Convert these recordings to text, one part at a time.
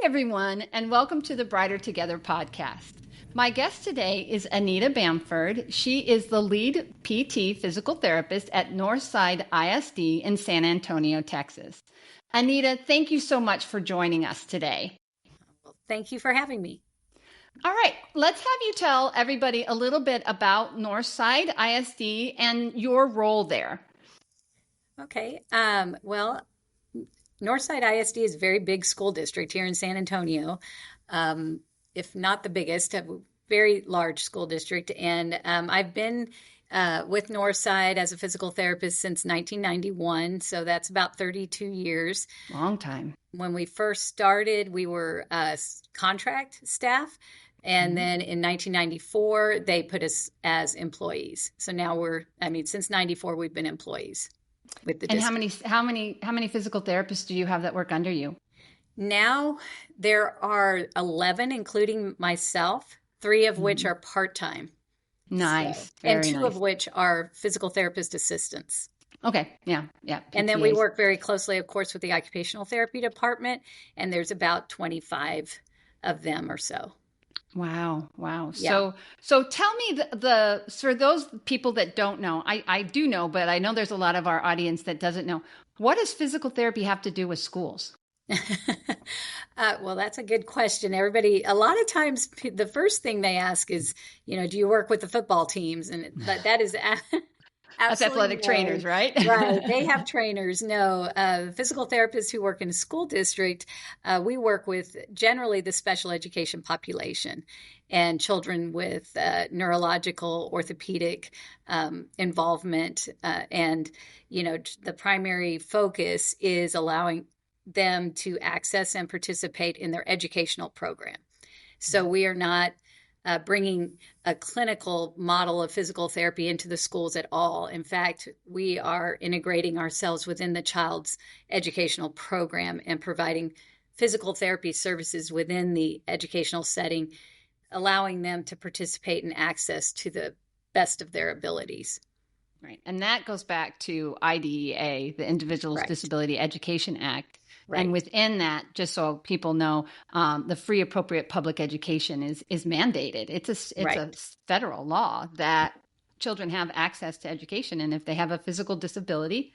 everyone, and welcome to the Brighter Together podcast. My guest today is Anita Bamford. She is the lead PT physical therapist at Northside ISD in San Antonio, Texas. Anita, thank you so much for joining us today. Well, thank you for having me. All right, let's have you tell everybody a little bit about Northside ISD and your role there. Okay. Well, Northside ISD is a very big school district here in San Antonio, if not the biggest, a very large school district. And I've been with Northside as a physical therapist since 1991. So that's about 32 years. Long time. When we first started, we were contract staff. And then in 1994, they put us as employees. So now since 94, we've been employees with the district. And how many physical therapists do you have that work under you? Now there are 11, including myself, 3 of which are part-time. Nice. And 2 of which are physical therapist assistants. Okay. Yeah. And then we work very closely, of course, with the occupational therapy department. And there's about 25 of them or so. Wow. Yeah. So tell me for those people that don't know, I do know, but I know there's a lot of our audience that doesn't know. What does physical therapy have to do with schools? Well, that's a good question. Everybody, a lot of times the first thing they ask is, do you work with the football teams? And that is That's athletic trainers, right? Right. They have trainers. No, physical therapists who work in a school district, we work with generally the special education population and children with neurological, orthopedic involvement. And, the primary focus is allowing them to access and participate in their educational program. So we are not bringing a clinical model of physical therapy into the schools at all. In fact, we are integrating ourselves within the child's educational program and providing physical therapy services within the educational setting, allowing them to participate and access to the best of their abilities. Right. And that goes back to IDEA, the Individuals Disability Education Act. Right. And within that, just so people know, the free appropriate public education is mandated. It's a federal law that children have access to education. And if they have a physical disability,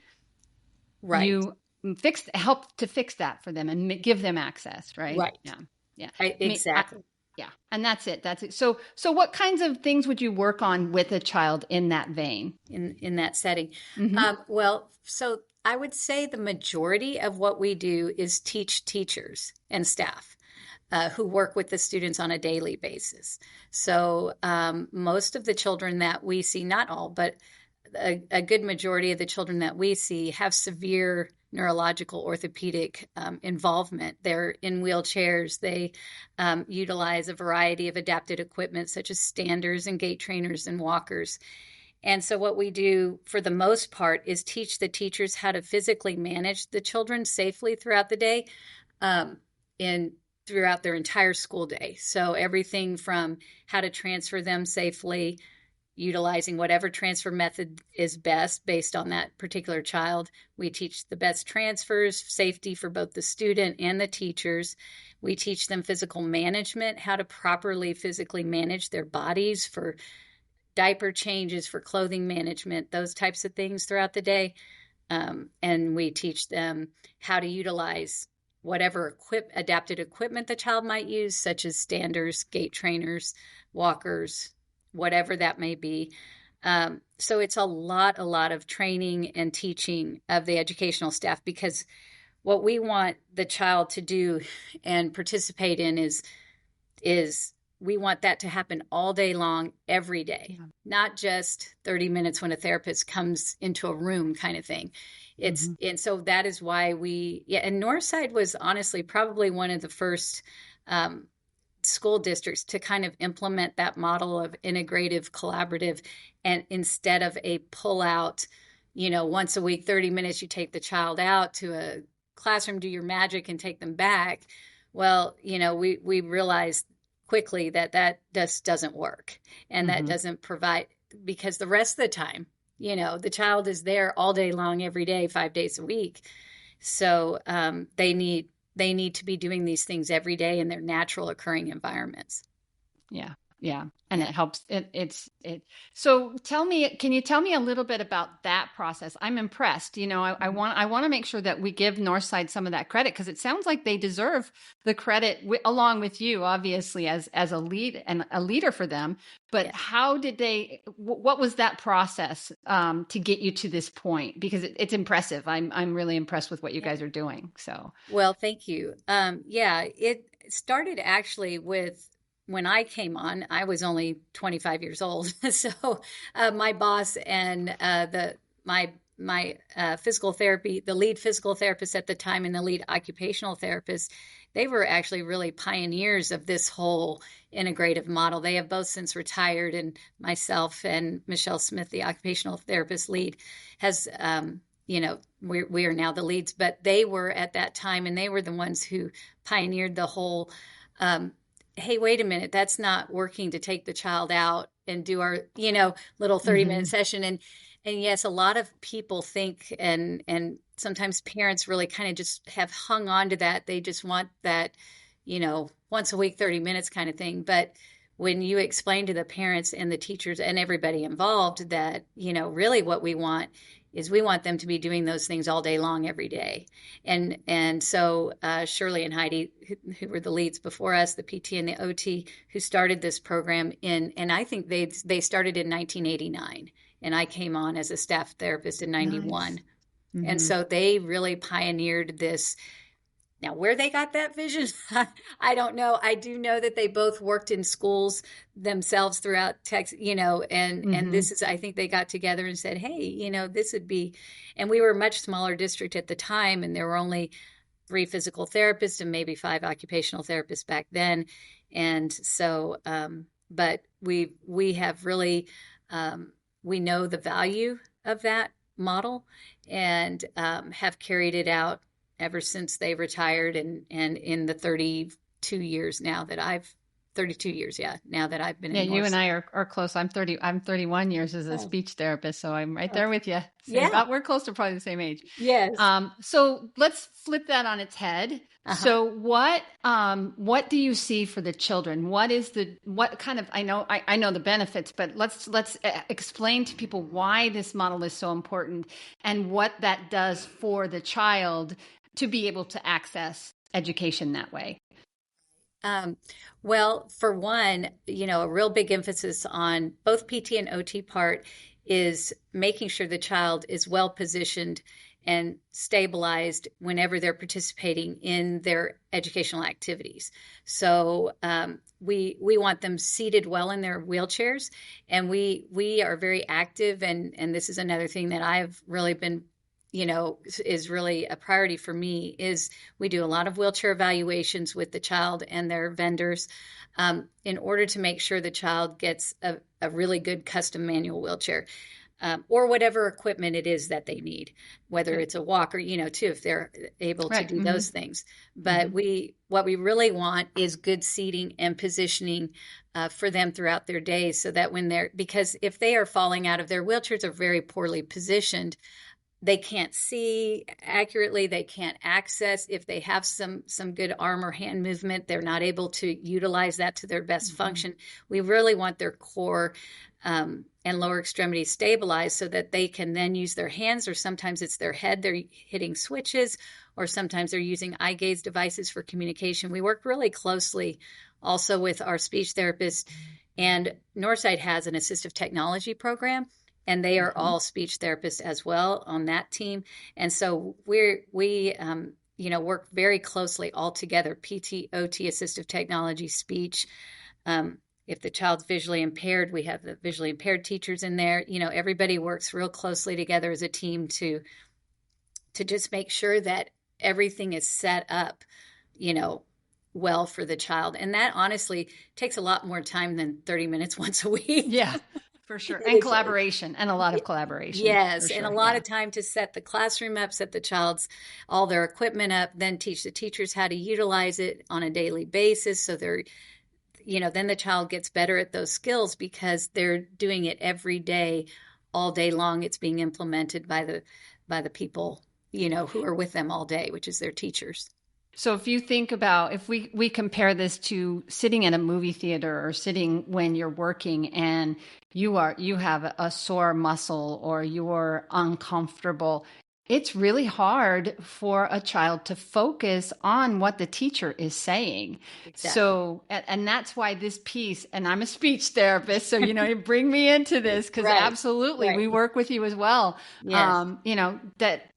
you help to fix that for them and give them access, right? Right. Yeah. Exactly. Yeah. And that's it. So what kinds of things would you work on with a child in that vein? In that setting? Mm-hmm. So I would say the majority of what we do is teach teachers and staff who work with the students on a daily basis. So most of the children that we see, not all, but a good majority of the children that we see have severe neurological orthopedic involvement. They're in wheelchairs. They utilize a variety of adapted equipment such as standers and gait trainers and walkers. And so what we do for the most part is teach the teachers how to physically manage the children safely throughout the day and throughout their entire school day. So everything from how to transfer them safely, utilizing whatever transfer method is best based on that particular child. We teach the best transfers, safety for both the student and the teachers. We teach them physical management, how to properly physically manage their bodies for diaper changes, for clothing management, those types of things throughout the day. And we teach them how to utilize whatever adapted equipment the child might use, such as standers, gait trainers, walkers, whatever that may be. So it's a lot of training and teaching of the educational staff, because what we want the child to do and participate in is we want that to happen all day long, every day, not just 30 minutes when a therapist comes into a room kind of thing. And so that is why and Northside was honestly probably one of the first school districts to kind of implement that model of integrative, collaborative, and instead of a pull out, once a week, 30 minutes, you take the child out to a classroom, do your magic and take them back. Well, we realized quickly that just doesn't work. And that doesn't provide, because the rest of the time, the child is there all day long, every day, 5 days a week. So they need they need to be doing these things every day in their natural occurring environments. Yeah. Yeah. And it helps. So can you tell me a little bit about that process? I'm impressed. I want to make sure that we give Northside some of that credit, because it sounds like they deserve the credit along with you, obviously, as a lead and a leader for them. But how did what was that process to get you to this point? Because it's impressive. I'm really impressed with what you guys are doing. So, well, thank you. It started actually with, when I came on, I was only 25 years old. So my boss and my physical therapy, the lead physical therapist at the time and the lead occupational therapist, they were actually really pioneers of this whole integrative model. They have both since retired, and myself and Michelle Smith, the occupational therapist lead, has we are now the leads, but they were at that time, and they were the ones who pioneered the whole hey, wait a minute, that's not working, to take the child out and do our, little 30-minute session. And yes, a lot of people think, and sometimes parents really kind of just have hung on to that. They just want that, once a week, 30 minutes kind of thing. But when you explain to the parents and the teachers and everybody involved that, really what we want is we want them to be doing those things all day long, every day. And so Shirley and Heidi, who were the leads before us, the PT and the OT, who started this program and I think they started in 1989, and I came on as a staff therapist in 91. Nice. And so they really pioneered this. Now, where they got that vision, I don't know. I do know that they both worked in schools themselves throughout Texas, and this is, I think they got together and said, hey, this would be, and we were a much smaller district at the time, and there were only 3 physical therapists and maybe 5 occupational therapists back then. And so, but we have really, we know the value of that model, and have carried it out ever since they retired, and in the 32 years now that I've 32 years, now that I've been in Northside. You and I are close. I'm 31 years as a speech therapist, so I'm right there with you. We're close to probably the same age. Yes. So let's flip that on its head. So what do you see for the children? What kind of, I know the benefits, but let's explain to people why this model is so important and what that does for the child to be able to access education that way. Well, for one, a real big emphasis on both PT and OT part is making sure the child is well positioned and stabilized whenever they're participating in their educational activities. So we want them seated well in their wheelchairs, and we are very active, and this is another thing that I've really been, is really a priority for me, is we do a lot of wheelchair evaluations with the child and their vendors in order to make sure the child gets a really good custom manual wheelchair. Or whatever equipment it is that they need, whether it's a walker, too, if they're able to do those things. But what we really want is good seating and positioning for them throughout their days, so that because if they are falling out of their wheelchairs or very poorly positioned, they can't see accurately, they can't access. If they have some good arm or hand movement, they're not able to utilize that to their best function. We really want their core and lower extremities stabilized, so that they can then use their hands, or sometimes it's their head, they're hitting switches, or sometimes they're using eye gaze devices for communication. We work really closely also with our speech therapist, and Northside has an assistive technology program, and they are all speech therapists as well on that team. And so we work very closely all together, PT, OT, assistive technology, speech. If the child's visually impaired, we have the visually impaired teachers in there. Everybody works real closely together as a team to just make sure that everything is set up, well for the child. And that honestly takes a lot more time than 30 minutes once a week. Yeah, for sure. And collaboration, and a lot of collaboration. Yes. Sure. And a lot of time to set the classroom up, set the child's, all their equipment up, then teach the teachers how to utilize it on a daily basis. So they're, then the child gets better at those skills because they're doing it every day, all day long. It's being implemented by the people, who are with them all day, which is their teachers. So if you think about, if we compare this to sitting at a movie theater or sitting when you're working and you have a sore muscle or you're uncomfortable, it's really hard for a child to focus on what the teacher is saying. Exactly. So, and that's why this piece, and I'm a speech therapist, so, you bring me into this because Right. absolutely Right. we work with you as well. Yes. That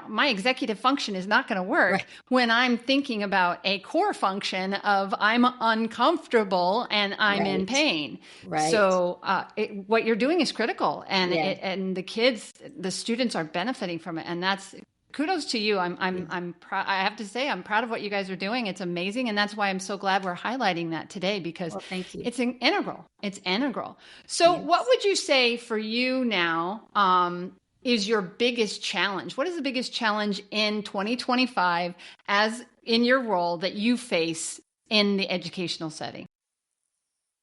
my executive function is not going to work Right. when I'm thinking about a core function of I'm uncomfortable and I'm in Right. pain. Right. So what you're doing is critical, and Yeah. and the students are benefiting from it, and that's kudos to you. I'm proud. I have to say I'm proud of what you guys are doing. It's amazing, and that's why I'm so glad we're highlighting that today because Well, thank you. it's integral. It's integral. So, what Yes. would you say for you now? Is your biggest challenge? What is the biggest challenge in 2025 as in your role that you face in the educational setting?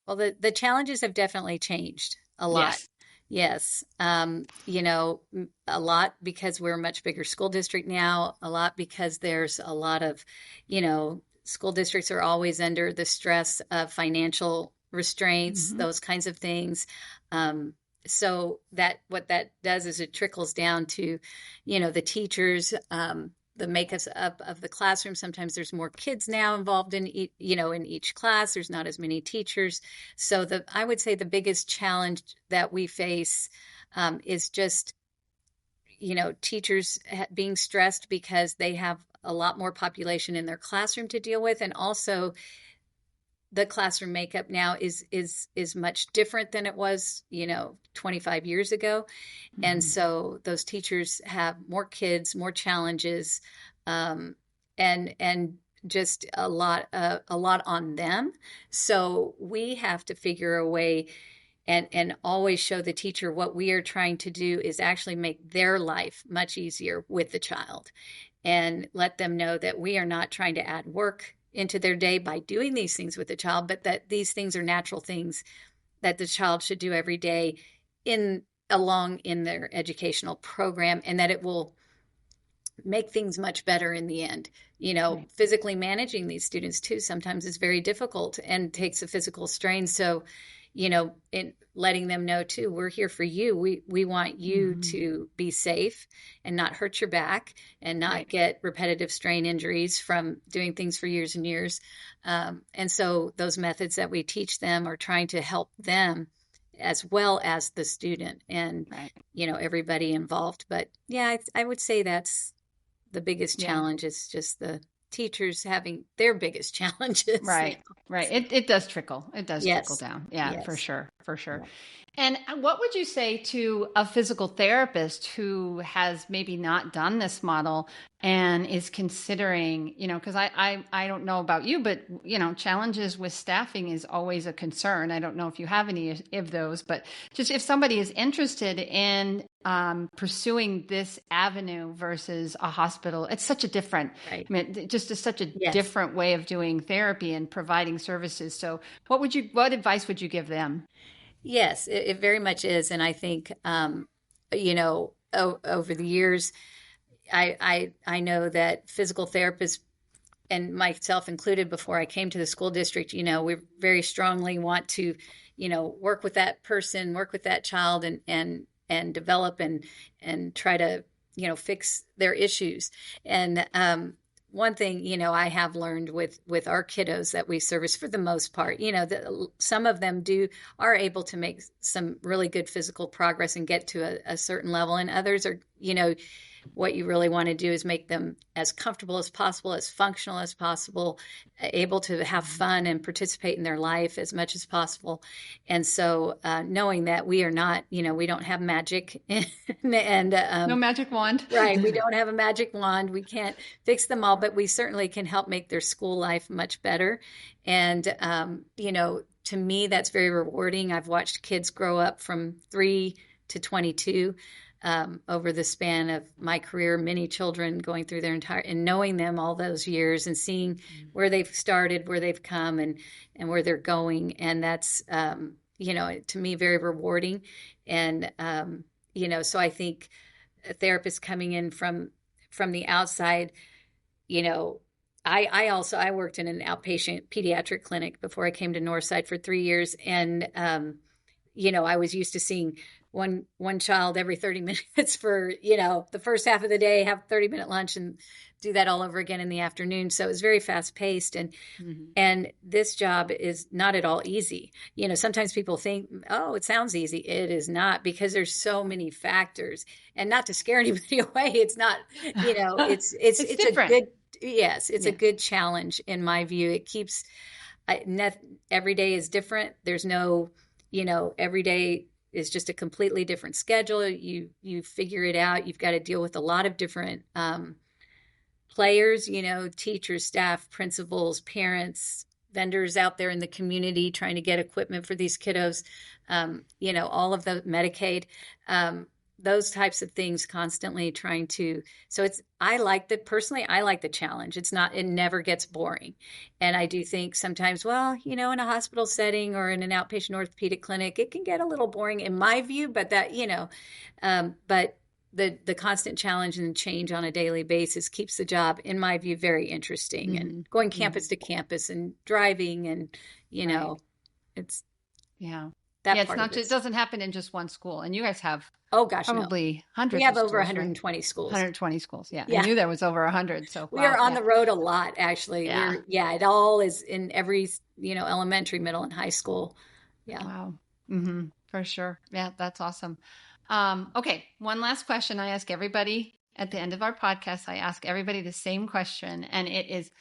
Well, the challenges have definitely changed a lot. Yes. Yes. A lot because we're a much bigger school district now, a lot because there's a lot of, school districts are always under the stress of financial restraints, Mm-hmm. those kinds of things. So that what that does is it trickles down to, the teachers, the makeup up of the classroom. Sometimes there's more kids now involved in in each class. There's not as many teachers. So I would say the biggest challenge that we face is just teachers being stressed because they have a lot more population in their classroom to deal with, and also the classroom makeup now is much different than it was 25 years ago. And Mm-hmm. so those teachers have more kids, more challenges, and just a lot on them. So we have to figure a way and always show the teacher what we are trying to do is actually make their life much easier with the child, and let them know that we are not trying to add work into their day by doing these things with the child, but that these things are natural things that the child should do every day in along in their educational program, and that it will make things much better in the end. Right. Physically managing these students too sometimes is very difficult and takes a physical strain. So, in letting them know too, we're here for you. We want you Mm-hmm. to be safe and not hurt your back and not Right. get repetitive strain injuries from doing things for years and years. And so those methods that we teach them are trying to help them as well as the student and Right. everybody involved. But yeah, I would say that's the biggest Yeah. challenge is just the teachers having their biggest challenges now. Right. Right. It does trickle. It does trickle Yes. down. Yeah, for Yes. sure. For sure. Yeah. And what would you say to a physical therapist who has maybe not done this model and is considering, because I don't know about you, but, challenges with staffing is always a concern. I don't know if you have any of those, but just if somebody is interested in pursuing this avenue versus a hospital, it's such a different, Right. I mean, just is such a Yes. different way of doing therapy and providing services. So what advice would you give them? Yes, it very much is. And I think, over the years, I know that physical therapists and myself included before I came to the school district, we very strongly want to, work with that person, work with that child and develop and try to, fix their issues. And one thing, I have learned with our kiddos that we service for the most part, some of them are able to make some really good physical progress and get to a certain level, and others are, what you really want to do is make them as comfortable as possible, as functional as possible, able to have fun and participate in their life as much as possible. And so, knowing that we are not, we don't have magic, and No magic wand. right, we don't have a magic wand. We can't fix them all, but we certainly can help make their school life much better. And, to me, that's very rewarding. I've watched kids grow up from 3 to 22 over the span of my career, many children going through their entire, and knowing them all those years and seeing where they've started, where they've come, and where they're going. And that's, to me, very rewarding. And, so I think a therapist coming in from the outside, you know, I worked in an outpatient pediatric clinic before I came to Northside for 3 years. And, I was used to seeing one child every 30 minutes for, the first half of the day, have 30-minute lunch and do that all over again in the afternoon. So it was very fast paced. And this job is not at all easy. Sometimes people think, oh, it sounds easy. It is not, because there's so many factors. And not to scare anybody away, it's not, it's different. a good, yes, it's a good challenge in my view. It keeps, every day is different. There's no, every day is just a completely different schedule. You figure it out. You've got to deal with a lot of different players, teachers, staff, principals, parents, vendors out there in the community trying to get equipment for these kiddos, all of the Medicaid, those types of things, constantly trying to. So I like the challenge. It never gets boring. And I do think sometimes, well, in a hospital setting or in an outpatient orthopedic clinic, it can get a little boring in my view, but but the constant challenge and change on a daily basis keeps the job, in my view, very interesting. And going campus to campus and driving and, it's it's not. It doesn't happen in just one school. And you guys have probably hundreds. We have of over schools, 120 right? schools. 120 schools. Yeah. I knew there was over 100. So we are on the road a lot, actually. Yeah. It all is in every, elementary, middle, and high school. Yeah. Wow. Mm-hmm. For sure. Yeah, that's awesome. Okay. One last question I ask everybody at the end of our podcast. I ask everybody the same question. And it is,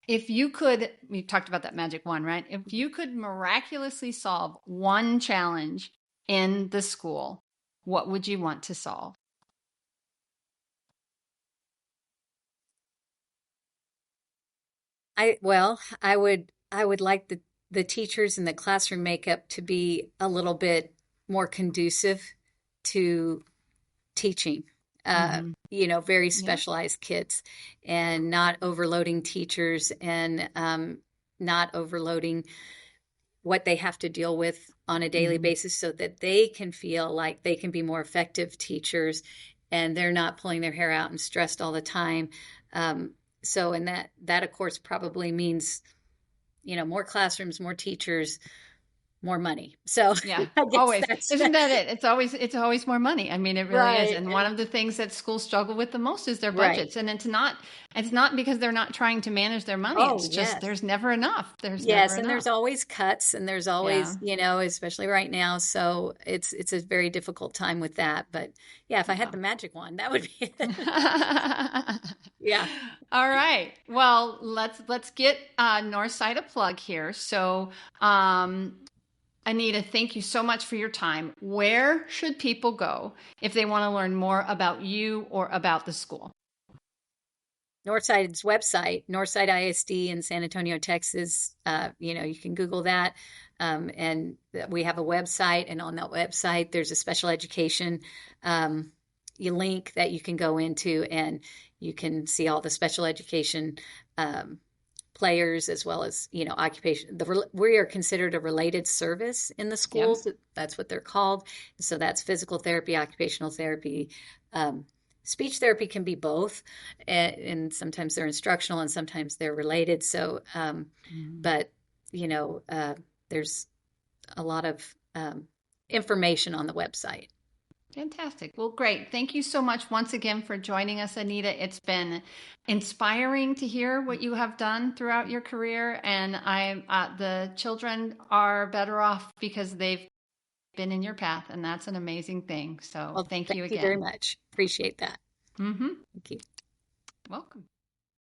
we talked about that magic one, right? If you could miraculously solve one challenge in the school, what would you want to solve? I would like the teachers and the classroom makeup to be a little bit more conducive to teaching, very specialized kids, and not overloading teachers, and not overloading what they have to deal with on a daily basis, so that they can feel like they can be more effective teachers and they're not pulling their hair out and stressed all the time. And that of course probably means, more classrooms, more teachers, more money. So yeah, always. Isn't that it? It's always more money. I mean, it really is. And one of the things that schools struggle with the most is their budgets. And it's not because they're not trying to manage their money. It's just, there's never enough. There's always cuts, and there's always, especially right now. So it's a very difficult time with that. But if I had the magic wand, that would be it. Yeah. All right. Well, let's get Northside a plug here. So, Anita, thank you so much for your time. Where should people go if they want to learn more about you or about the school? Northside's website, Northside ISD in San Antonio, Texas. You can Google that. And we have a website, and on that website, there's a special education link that you can go into, and you can see all the special education players, as well as, occupation. We are considered a related service in the schools. Yeah. That's what they're called. So that's physical therapy, occupational therapy. Speech therapy can be both, and sometimes they're instructional and sometimes they're related. So, but, there's a lot of information on the website. Fantastic. Well, great. Thank you so much once again for joining us, Anita. It's been inspiring to hear what you have done throughout your career. And the children are better off because they've been in your path. And that's an amazing thing. So thank you again. Thank you very much. Appreciate that. Mm-hmm. Thank you. Welcome.